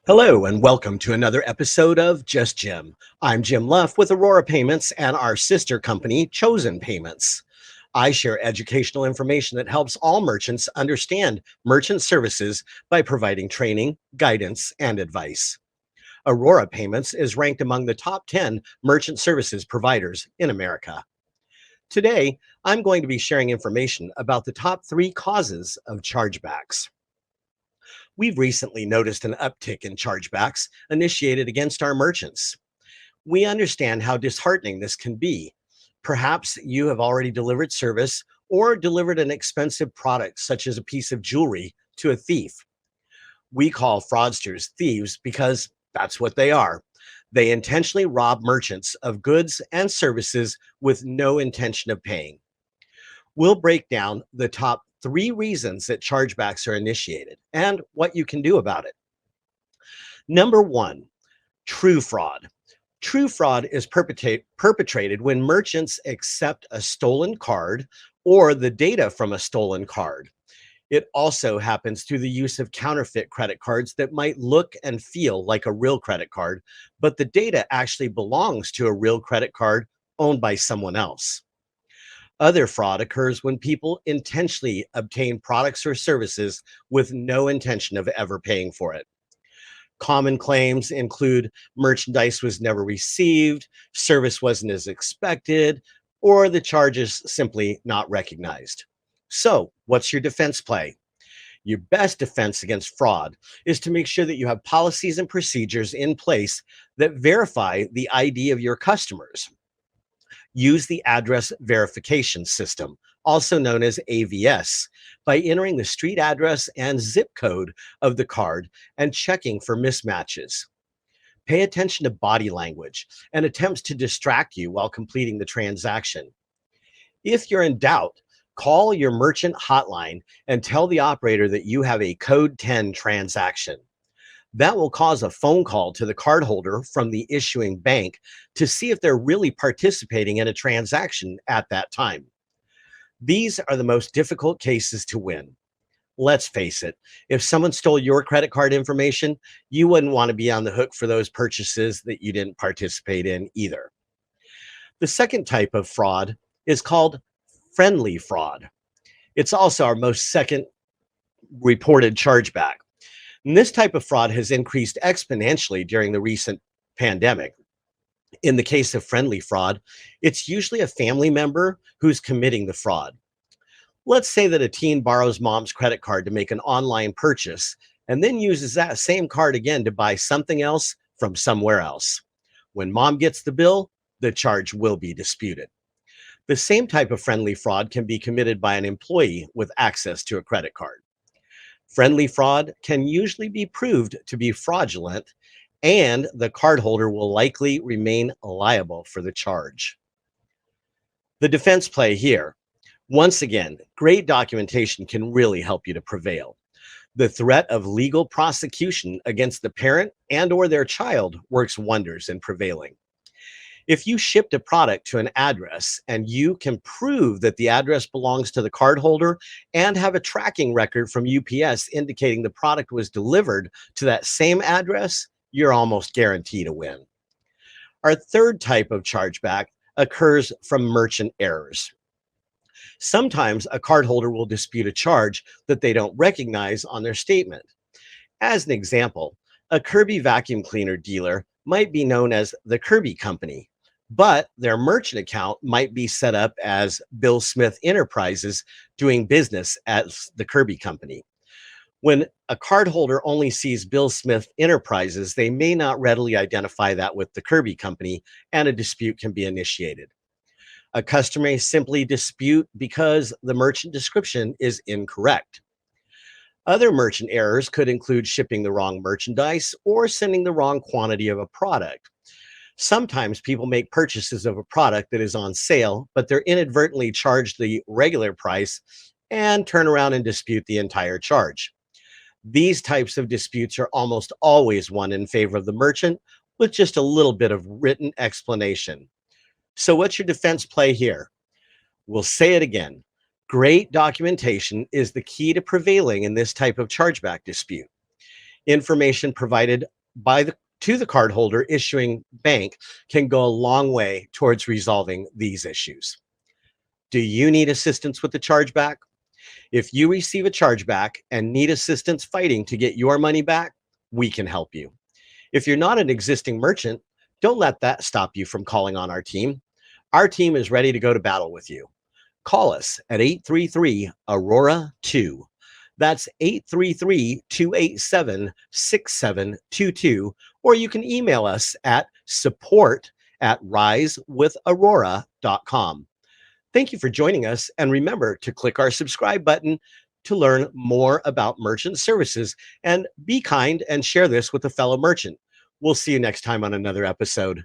Hello, and welcome to another episode of Just Jim. I'm Jim Luff with Aurora Payments and our sister company, Chosen Payments. I share educational information that helps all merchants understand merchant services by providing training, guidance, and advice. Aurora Payments is ranked among the top 10 merchant services providers in America. Today, I'm going to be sharing information about the top 3 causes of chargebacks. We've recently noticed an uptick in chargebacks initiated against our merchants. We understand how disheartening this can be. Perhaps you have already delivered service or delivered an expensive product, such as a piece of jewelry, to a thief. We call fraudsters thieves because that's what they are. They intentionally rob merchants of goods and services with no intention of paying. We'll break down the top 3 reasons that chargebacks are initiated and what you can do about it. Number one, true fraud. True fraud is perpetrated when merchants accept a stolen card or the data from a stolen card. It also happens through the use of counterfeit credit cards that might look and feel like a real credit card, but the data actually belongs to a real credit card owned by someone else. Other fraud occurs when people intentionally obtain products or services with no intention of ever paying for it. Common claims include merchandise was never received, service wasn't as expected, or the charge is simply not recognized. So, what's your defense play? Your best defense against fraud is to make sure that you have policies and procedures in place that verify the ID of your customers. Use the address verification system, also known as AVS, by entering the street address and zip code of the card and checking for mismatches. Pay attention to body language and attempts to distract you while completing the transaction. If you're in doubt, call your merchant hotline and tell the operator that you have a code 10 transaction. That will cause a phone call to the cardholder from the issuing bank to see if they're really participating in a transaction at that time. These are the most difficult cases to win. Let's face it, if someone stole your credit card information, you wouldn't want to be on the hook for those purchases that you didn't participate in either. The second type of fraud is called friendly fraud. It's also our most second reported chargeback. And this type of fraud has increased exponentially during the recent pandemic. In the case of friendly fraud, it's usually a family member who's committing the fraud. Let's say that a teen borrows mom's credit card to make an online purchase and then uses that same card again to buy something else from somewhere else. When mom gets the bill, the charge will be disputed. The same type of friendly fraud can be committed by an employee with access to a credit card. Friendly fraud can usually be proved to be fraudulent, and the cardholder will likely remain liable for the charge. The defense play here. Once again, great documentation can really help you to prevail. The threat of legal prosecution against the parent and or their child works wonders in prevailing. If you shipped a product to an address and you can prove that the address belongs to the cardholder and have a tracking record from UPS indicating the product was delivered to that same address, you're almost guaranteed a win. Our third type of chargeback occurs from merchant errors. Sometimes a cardholder will dispute a charge that they don't recognize on their statement. As an example, a Kirby vacuum cleaner dealer might be known as the Kirby Company, but their merchant account might be set up as Bill Smith Enterprises doing business as the Kirby Company. When a cardholder only sees Bill Smith Enterprises, they may not readily identify that with the Kirby Company, and a dispute can be initiated. A customer may simply dispute because the merchant description is incorrect. Other merchant errors could include shipping the wrong merchandise or sending the wrong quantity of a product. Sometimes people make purchases of a product that is on sale, but they're inadvertently charged the regular price and turn around and dispute the entire charge. These types of disputes are almost always won in favor of the merchant with just a little bit of written explanation. So what's your defense play here? We'll say it again. Great documentation is the key to prevailing in this type of chargeback dispute. Information provided to the cardholder issuing bank can go a long way towards resolving these issues. Do you need assistance with the chargeback? If you receive a chargeback and need assistance fighting to get your money back, we can help you. If you're not an existing merchant, don't let that stop you from calling on our team. Our team is ready to go to battle with you. Call us at 833 Aurora 2. That's 833 287 6722. Or you can email us at support@risewithaurora.com. Thank you for joining us. And remember to click our subscribe button to learn more about merchant services. And be kind and share this with a fellow merchant. We'll see you next time on another episode.